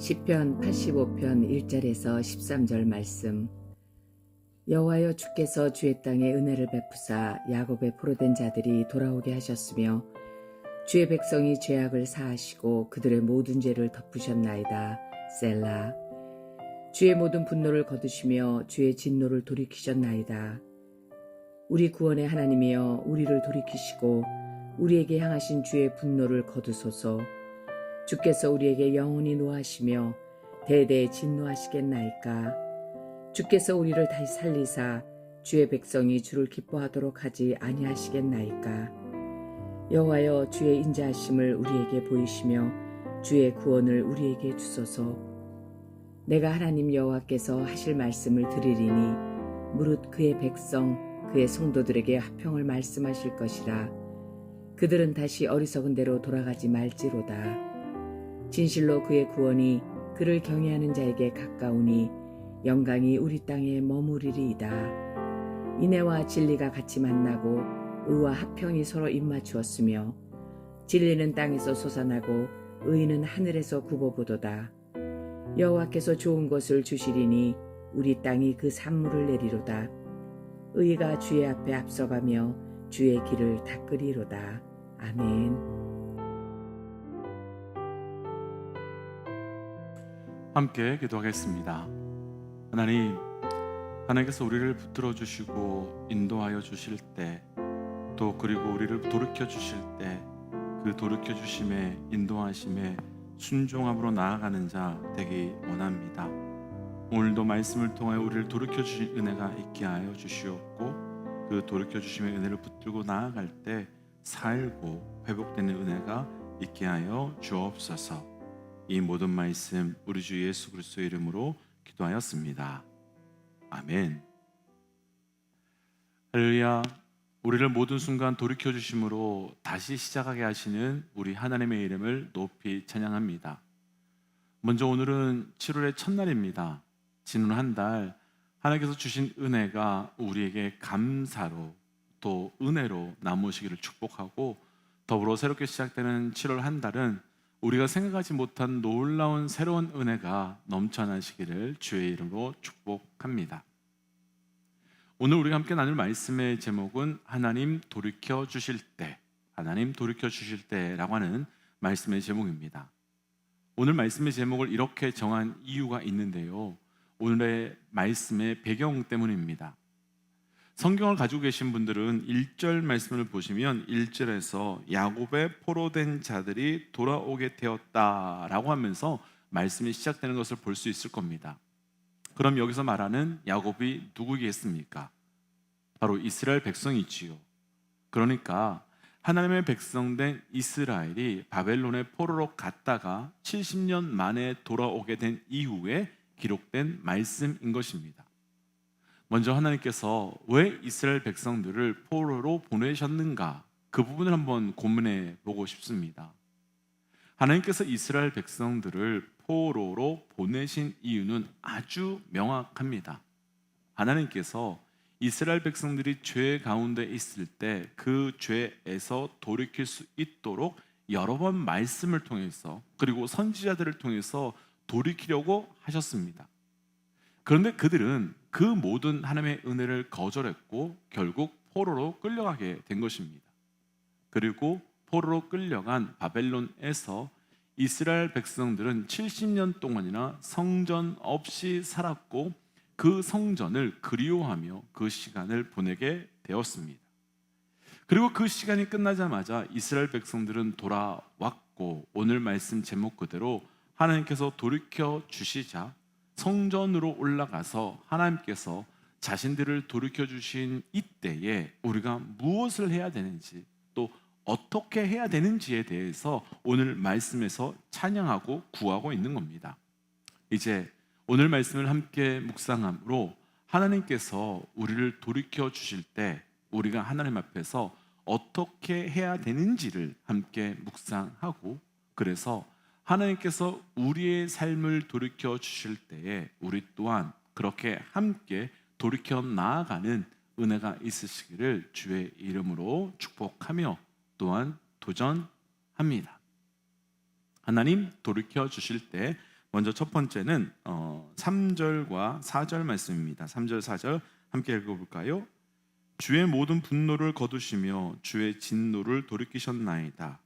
시편 85편 1절에서 13절 말씀. 여호와여, 주께서 주의 땅에 은혜를 베푸사 야곱의 포로된 자들이 돌아오게 하셨으며 주의 백성이 죄악을 사하시고 그들의 모든 죄를 덮으셨나이다. 셀라. 주의 모든 분노를 거두시며 주의 진노를 돌이키셨나이다. 우리 구원의 하나님이여, 우리를 돌이키시고 우리에게 향하신 주의 분노를 거두소서. 주께서 우리에게 영원히 노하시며 대대에 진노하시겠나이까. 주께서 우리를 다시 살리사 주의 백성이 주를 기뻐하도록 하지 아니하시겠나이까. 여호와여, 주의 인자하심을 우리에게 보이시며 주의 구원을 우리에게 주소서. 내가 하나님 여호와께서 하실 말씀을 들으리니 무릇 그의 백성 그의 성도들에게 화평을 말씀하실 것이라. 그들은 다시 어리석은 대로 돌아가지 말지로다. 진실로 그의 구원이 그를 경외하는 자에게 가까우니 영광이 우리 땅에 머무리리이다. 인애와 진리가 같이 만나고 의와 화평이 서로 입맞추었으며 진리는 땅에서 솟아나고 의는 하늘에서 굽어보도다. 여호와께서 좋은 것을 주시리니 우리 땅이 그 산물을 내리로다. 의가 주의 앞에 앞서가며 주의 길을 닦으리로다. 아멘. 함께 기도하겠습니다. 하나님께서 우리를 붙들어 주시고 인도하여 주실 때, 또 그리고 우리를 돌이켜 주실 때, 그 돌이켜 주심에 인도하심에 순종함으로 나아가는 자 되기 원합니다. 오늘도 말씀을 통하여 우리를 돌이켜 주신 은혜가 있게 하여 주시옵고, 그 돌이켜 주심의 은혜를 붙들고 나아갈 때 살고 회복되는 은혜가 있게 하여 주옵소서. 이 모든 말씀 우리 주 예수 그리스도의 이름으로 기도하였습니다. 아멘. 할렐루야. 우리를 모든 순간 돌이켜 주심으로 다시 시작하게 하시는 우리 하나님의 이름을 높이 찬양합니다. 먼저 오늘은 7월의 첫날입니다. 지난 한 달 하나님께서 주신 은혜가 우리에게 감사로 또 은혜로 남으시기를 축복하고, 더불어 새롭게 시작되는 7월 한 달은 우리가 생각하지 못한 놀라운 새로운 은혜가 넘쳐나시기를 주의 이름으로 축복합니다. 오늘 우리가 함께 나눌 말씀의 제목은 하나님 돌이켜 주실 때, 하나님 돌이켜 주실 때라고 하는 말씀의 제목입니다. 오늘 말씀의 제목을 이렇게 정한 이유가 있는데요, 오늘의 말씀의 배경 때문입니다. 성경을 가지고 계신 분들은 1절 말씀을 보시면 1절에서 야곱의 포로된 자들이 돌아오게 되었다라고 하면서 말씀이 시작되는 것을 볼 수 있을 겁니다. 그럼 여기서 말하는 야곱이 누구겠습니까? 바로 이스라엘 백성이지요. 그러니까 하나님의 백성된 이스라엘이 바벨론의 포로로 갔다가 70년 만에 돌아오게 된 이후에 기록된 말씀인 것입니다. 먼저 하나님께서 왜 이스라엘 백성들을 포로로 보내셨는가, 그 부분을 한번 고민해 보고 싶습니다. 하나님께서 이스라엘 백성들을 포로로 보내신 이유는 아주 명확합니다. 하나님께서 이스라엘 백성들이 죄 가운데 있을 때 그 죄에서 돌이킬 수 있도록 여러 번 말씀을 통해서, 그리고 선지자들을 통해서 돌이키려고 하셨습니다. 그런데 그들은 그 모든 하나님의 은혜를 거절했고 결국 포로로 끌려가게 된 것입니다. 그리고 포로로 끌려간 바벨론에서 이스라엘 백성들은 70년 동안이나 성전 없이 살았고 그 성전을 그리워하며 그 시간을 보내게 되었습니다. 그리고 그 시간이 끝나자마자 이스라엘 백성들은 돌아왔고, 오늘 말씀 제목 그대로 하나님께서 돌이켜 주시자 성전으로 올라가서 하나님께서 자신들을 돌이켜 주신 이때에 우리가 무엇을 해야 되는지, 또 어떻게 해야 되는지에 대해서 오늘 말씀에서 찬양하고 구하고 있는 겁니다. 이제 오늘 말씀을 함께 묵상함으로 하나님께서 우리를 돌이켜 주실 때 우리가 하나님 앞에서 어떻게 해야 되는지를 함께 묵상하고, 그래서 하나님께서 우리의 삶을 돌이켜 주실 때에 우리 또한 그렇게 함께 돌이켜 나아가는 은혜가 있으시기를 주의 이름으로 축복하며 또한 도전합니다. 하나님 돌이켜 주실 때 먼저 첫 번째는 3절과 4절 말씀입니다. 3절 4절 함께 읽어볼까요? 주의 모든 분노를 거두시며 주의 진노를 돌이키셨나이다.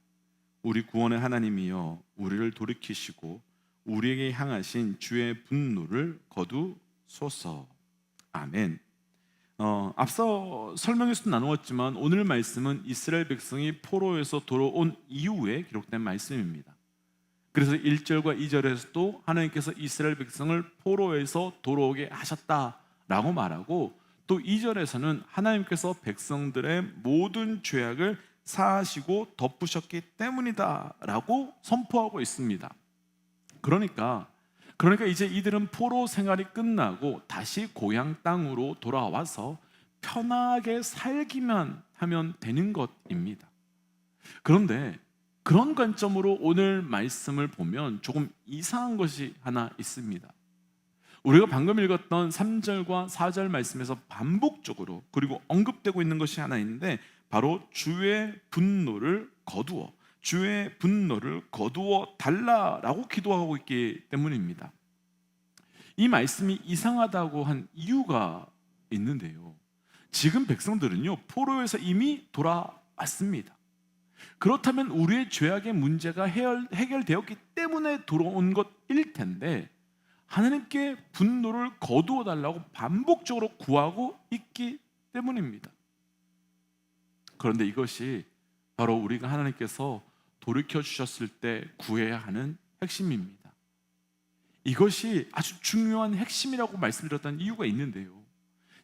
우리 구원의 하나님이여 우리를 돌이키시고 우리에게 향하신 주의 분노를 거두소서. 아멘. 앞서 설명에서도 나누었지만 오늘 말씀은 이스라엘 백성이 포로에서 돌아온 이후에 기록된 말씀입니다. 그래서 1절과 2절에서도 하나님께서 이스라엘 백성을 포로에서 돌아오게 하셨다라고 말하고, 또 2절에서는 하나님께서 백성들의 모든 죄악을 사하시고 덮으셨기 때문이다 라고 선포하고 있습니다. 그러니까 이제 이들은 포로 생활이 끝나고 다시 고향 땅으로 돌아와서 편하게 살기만 하면 되는 것입니다. 그런데 그런 관점으로 오늘 말씀을 보면 조금 이상한 것이 하나 있습니다. 우리가 방금 읽었던 3절과 4절 말씀에서 반복적으로 그리고 언급되고 있는 것이 하나 있는데, 바로 주의 분노를 거두어, 주의 분노를 거두어 달라라고 기도하고 있기 때문입니다. 이 말씀이 이상하다고 한 이유가 있는데요, 지금 백성들은요 포로에서 이미 돌아왔습니다. 그렇다면 우리의 죄악의 문제가 해결되었기 때문에 돌아온 것일 텐데 하나님께 분노를 거두어 달라고 반복적으로 구하고 있기 때문입니다. 그런데 이것이 바로 우리가 하나님께서 돌이켜 주셨을 때 구해야 하는 핵심입니다. 이것이 아주 중요한 핵심이라고 말씀드렸던 이유가 있는데요,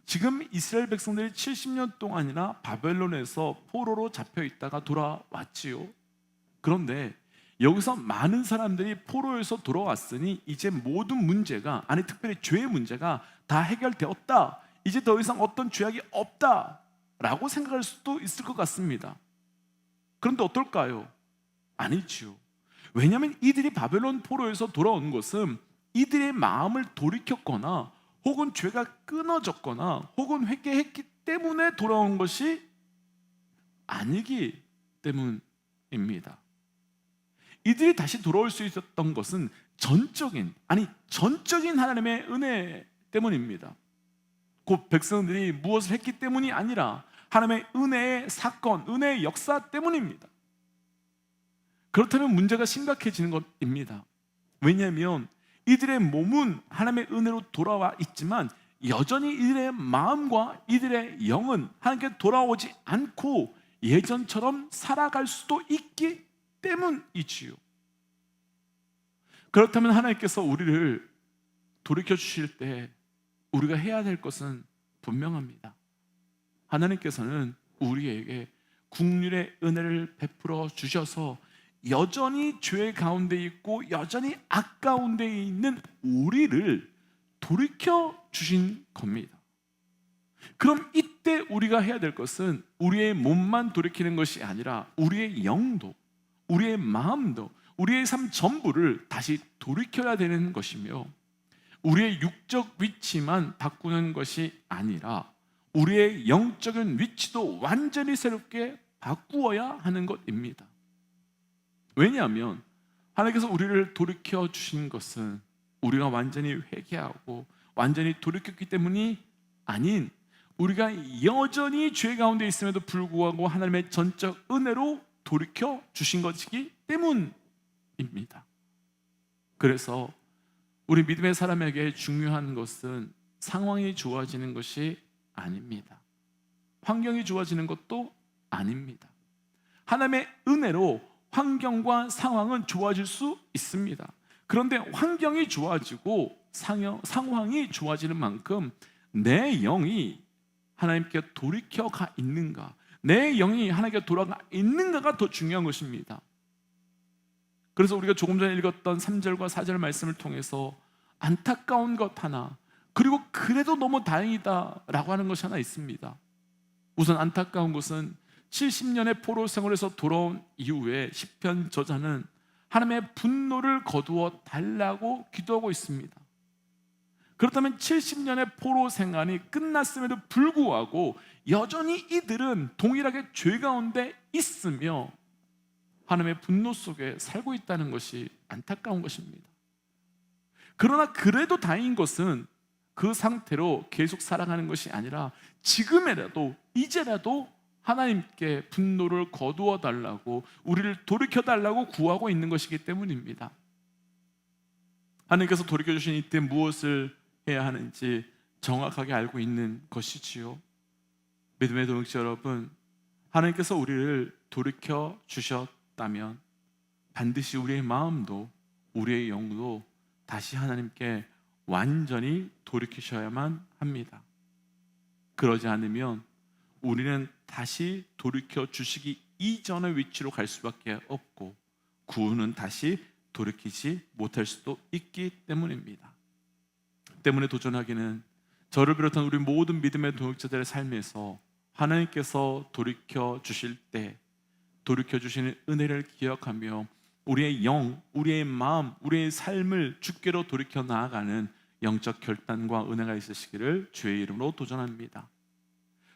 지금 이스라엘 백성들이 70년 동안이나 바벨론에서 포로로 잡혀 있다가 돌아왔지요. 그런데 여기서 많은 사람들이 포로에서 돌아왔으니 이제 모든 문제가, 아니 특별히 죄의 문제가 다 해결되었다, 이제 더 이상 어떤 죄악이 없다 라고 생각할 수도 있을 것 같습니다. 그런데 어떨까요? 아니지요. 왜냐하면 이들이 바벨론 포로에서 돌아온 것은 이들의 마음을 돌이켰거나 혹은 죄가 끊어졌거나 혹은 회개했기 때문에 돌아온 것이 아니기 때문입니다. 이들이 다시 돌아올 수 있었던 것은 전적인 하나님의 은혜 때문입니다. 곧 백성들이 무엇을 했기 때문이 아니라 하나님의 은혜의 사건, 은혜의 역사 때문입니다. 그렇다면 문제가 심각해지는 것입니다. 왜냐하면 이들의 몸은 하나님의 은혜로 돌아와 있지만 여전히 이들의 마음과 이들의 영은 하나님께 돌아오지 않고 예전처럼 살아갈 수도 있기 때문이지요. 그렇다면 하나님께서 우리를 돌이켜 주실 때 우리가 해야 될 것은 분명합니다. 하나님께서는 우리에게 국률의 은혜를 베풀어 주셔서 여전히 죄 가운데 있고 여전히 악 가운데 있는 우리를 돌이켜 주신 겁니다. 그럼 이때 우리가 해야 될 것은 우리의 몸만 돌이키는 것이 아니라 우리의 영도, 우리의 마음도, 우리의 삶 전부를 다시 돌이켜야 되는 것이며, 우리의 육적 위치만 바꾸는 것이 아니라 우리의 영적인 위치도 완전히 새롭게 바꾸어야 하는 것입니다. 왜냐하면 하나님께서 우리를 돌이켜 주신 것은 우리가 완전히 회개하고 완전히 돌이켰기 때문이 아닌, 우리가 여전히 죄 가운데 있음에도 불구하고 하나님의 전적 은혜로 돌이켜 주신 것이기 때문입니다. 그래서 우리 믿음의 사람에게 중요한 것은 상황이 좋아지는 것이 아닙니다. 환경이 좋아지는 것도 아닙니다. 하나님의 은혜로 환경과 상황은 좋아질 수 있습니다. 그런데 환경이 좋아지고 상황이 좋아지는 만큼 내 영이 하나님께 돌이켜가 있는가, 내 영이 하나님께 돌아가 있는가가 더 중요한 것입니다. 그래서 우리가 조금 전에 읽었던 3절과 4절 말씀을 통해서 안타까운 것 하나, 그리고 그래도 너무 다행이다 라고 하는 것이 하나 있습니다. 우선 안타까운 것은 70년의 포로 생활에서 돌아온 이후에 시편 저자는 하나님의 분노를 거두어 달라고 기도하고 있습니다. 그렇다면 70년의 포로 생활이 끝났음에도 불구하고 여전히 이들은 동일하게 죄 가운데 있으며 하나님의 분노 속에 살고 있다는 것이 안타까운 것입니다. 그러나 그래도 다행인 것은 그 상태로 계속 살아가는 것이 아니라 지금이라도 이제라도 하나님께 분노를 거두어 달라고, 우리를 돌이켜 달라고 구하고 있는 것이기 때문입니다. 하나님께서 돌이켜 주신 이때 무엇을 해야 하는지 정확하게 알고 있는 것이지요. 믿음의 동역자 여러분, 하나님께서 우리를 돌이켜 주셨다면 반드시 우리의 마음도 우리의 영도 다시 하나님께 완전히 돌이키셔야만 합니다. 그러지 않으면 우리는 다시 돌이켜 주시기 이전의 위치로 갈 수밖에 없고 구원은 다시 돌이키지 못할 수도 있기 때문입니다. 때문에 도전하기는 저를 비롯한 우리 모든 믿음의 동역자들의 삶에서 하나님께서 돌이켜 주실 때 돌이켜 주시는 은혜를 기억하며 우리의 영, 우리의 마음, 우리의 삶을 주께로 돌이켜 나아가는 영적 결단과 은혜가 있으시기를 주의 이름으로 도전합니다.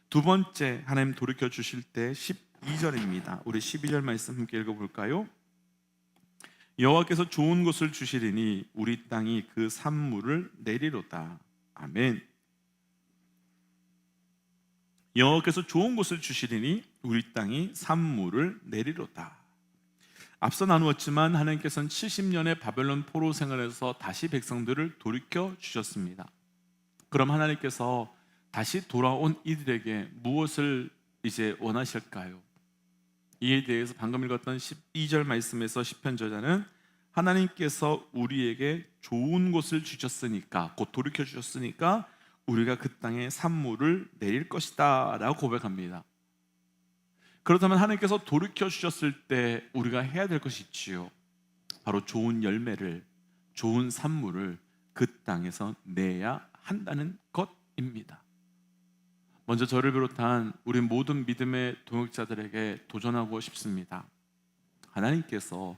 두 번째 하나님 돌이켜 주실 때 12절입니다. 우리 12절 말씀 함께 읽어볼까요? 여호와께서 좋은 것을 주시리니 우리 땅이 그 산물을 내리로다. 아멘. 여호와께서 좋은 것을 주시리니 우리 땅이 산물을 내리로다. 앞서 나누었지만 하나님께서는 70년의 바벨론 포로 생활에서 다시 백성들을 돌이켜 주셨습니다. 그럼 하나님께서 다시 돌아온 이들에게 무엇을 이제 원하실까요? 이에 대해서 방금 읽었던 12절 말씀에서 시편 저자는 하나님께서 우리에게 좋은 것을 주셨으니까, 곧 돌이켜 주셨으니까 우리가 그 땅에 산물을 내릴 것이다 라고 고백합니다. 그렇다면 하나님께서 돌이켜 주셨을 때 우리가 해야 될 것이 있지요. 바로 좋은 열매를, 좋은 산물을 그 땅에서 내야 한다는 것입니다. 먼저 저를 비롯한 우리 모든 믿음의 동역자들에게 도전하고 싶습니다. 하나님께서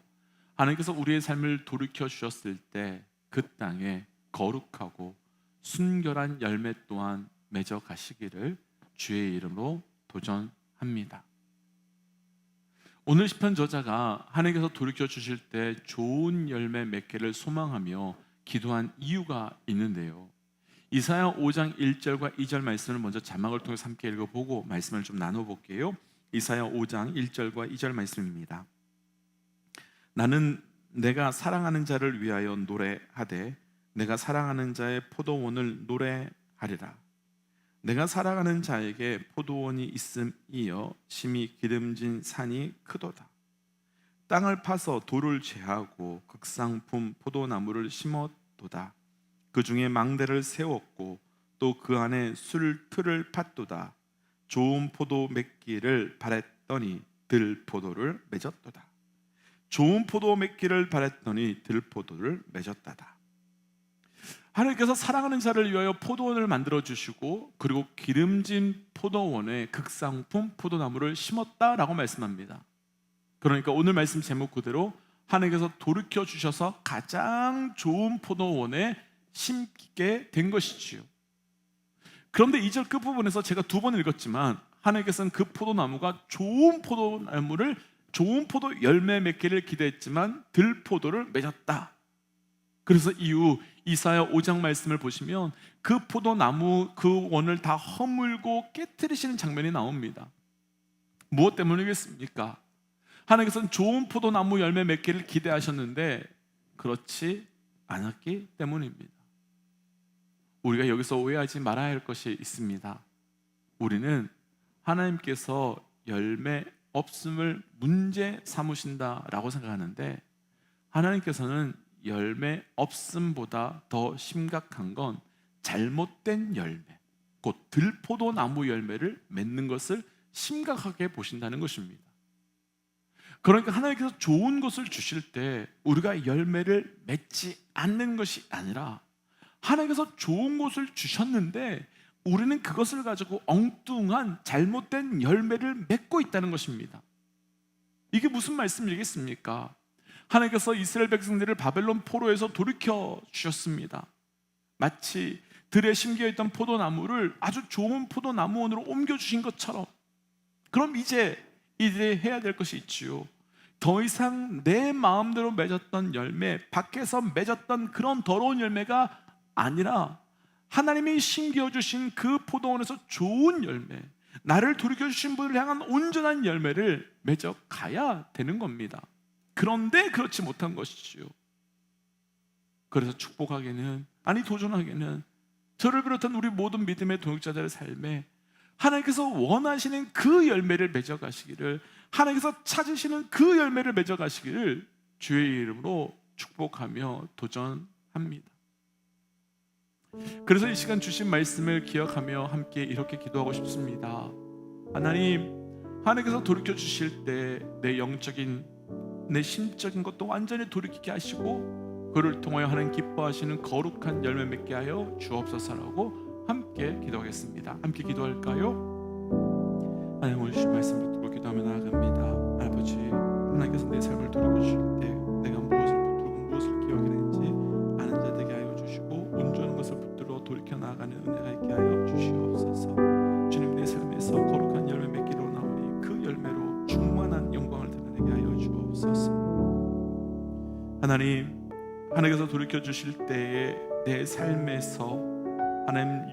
우리의 삶을 돌이켜 주셨을 때 그 땅에 거룩하고 순결한 열매 또한 맺어 가시기를 주의 이름으로 도전합니다. 오늘 시편 저자가 하나님께서 돌이켜 주실 때 좋은 열매 맺기를 소망하며 기도한 이유가 있는데요. 이사야 5장 1절과 2절 말씀을 먼저 자막을 통해서 함께 읽어보고 말씀을 좀 나눠볼게요. 이사야 5장 1절과 2절 말씀입니다. 나는 내가 사랑하는 자를 위하여 노래하되 내가 사랑하는 자의 포도원을 노래하리라. 내가 사랑하는 자에게 포도원이 있음이여 심히 기름진 산이 크도다. 땅을 파서 돌을 제하고 극상품 포도나무를 심었도다. 그 중에 망대를 세웠고 또 그 안에 술틀을 팠도다. 좋은 포도 맺기를 바랬더니 들포도를 맺었도다. 좋은 포도 맺기를 바랬더니 들포도를 맺었다다. 하나님께서 사랑하는 자를 위하여 포도원을 만들어 주시고 그리고 기름진 포도원에 극상품 포도나무를 심었다라고 말씀합니다. 그러니까 오늘 말씀 제목 그대로 하나님께서 돌이켜 주셔서 가장 좋은 포도원에 심게 된 것이지요. 그런데 2절 끝부분에서 제가 두 번 읽었지만 하나님께서는 그 포도나무가 좋은 포도나무를, 좋은 포도 열매 맺기를 기대했지만 들포도를 맺었다. 그래서 이후 이사야 5장 말씀을 보시면 그 포도나무 그 원을 다 허물고 깨트리시는 장면이 나옵니다. 무엇 때문이겠습니까? 하나님께서는 좋은 포도나무 열매 맺기를 기대하셨는데 그렇지 않았기 때문입니다. 우리가 여기서 오해하지 말아야 할 것이 있습니다. 우리는 하나님께서 열매 없음을 문제 삼으신다라고 생각하는데 하나님께서는 열매 없음보다 더 심각한 건 잘못된 열매, 곧 들포도나무 열매를 맺는 것을 심각하게 보신다는 것입니다. 그러니까 하나님께서 좋은 것을 주실 때 우리가 열매를 맺지 않는 것이 아니라 하나님께서 좋은 것을 주셨는데 우리는 그것을 가지고 엉뚱한 잘못된 열매를 맺고 있다는 것입니다. 이게 무슨 말씀이겠습니까? 하나님께서 이스라엘 백성들을 바벨론 포로에서 돌이켜 주셨습니다. 마치 들에 심겨있던 포도나무를 아주 좋은 포도나무원으로 옮겨주신 것처럼. 그럼 이제 해야 될 것이 있지요. 더 이상 내 마음대로 맺었던 열매, 밖에서 맺었던 그런 더러운 열매가 아니라 하나님이 심겨주신 그 포도원에서 좋은 열매, 나를 돌이켜주신 분을 향한 온전한 열매를 맺어가야 되는 겁니다. 그런데 그렇지 못한 것이지요. 그래서 축복하기는, 아니 도전하기는, 저를 비롯한 우리 모든 믿음의 동역자들의 삶에 하나님께서 원하시는 그 열매를 맺어가시기를, 하나님께서 찾으시는 그 열매를 맺어가시기를 주의 이름으로 축복하며 도전합니다. 그래서 이 시간 주신 말씀을 기억하며 함께 이렇게 기도하고 싶습니다. 하나님께서 돌이켜 주실 때 내 영적인, 내 심적인 것도 완전히 돌이키게 하시고 그를 통하여 하나님 기뻐하시는 거룩한 열매 맺게 하여 주옵소서라고 함께 기도하겠습니다. 함께 기도할까요? 하나님, 오늘 주신 말씀 붙들고 기도하며 나아갑니다. 아버지, 하나님께서 내 삶을 돌이켜 주실 때 내가 무엇을 붙들고 무엇을 기억해야 되는지 아는 자 되게 하여 주시고, 온전한 것을 붙들어 돌이켜 나아가는 은혜가 있게 하여 주시옵소서. 주님, 내 삶에서 거룩한 열매 맺기로 나오니 그 열매로 충만한 영광을 드러내게 하여 주옵소서. 하나님께서 돌이켜 주실 때에 내 삶에서 하나님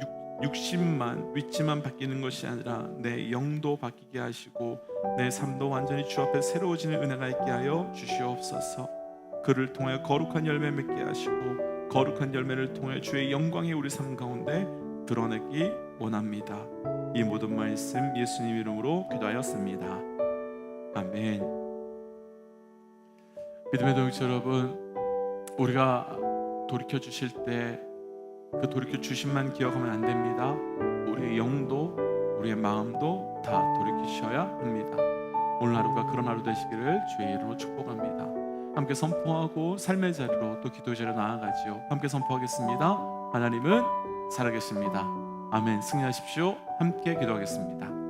육신만, 위치만 바뀌는 것이 아니라 내 영도 바뀌게 하시고 내 삶도 완전히 주 앞에 새로워지는 은혜가 있게 하여 주시옵소서. 그를 통하여 거룩한 열매 맺게 하시고 거룩한 열매를 통해 주의 영광이 우리 삶 가운데 드러내기 원합니다. 이 모든 말씀 예수님 이름으로 기도하였습니다. 아멘. 믿음의 동역자 여러분, 우리가 돌이켜 주실 때 그 돌이켜 주심만 기억하면 안 됩니다. 우리의 영도, 우리의 마음도 다 돌이키셔야 합니다. 오늘 하루가 그런 하루 되시기를 주의 이름으로 축복합니다. 함께 선포하고 삶의 자리로 또 기도의 자리로 나아가지요. 함께 선포하겠습니다. 하나님은 살아계십니다. 아멘. 승리하십시오. 함께 기도하겠습니다.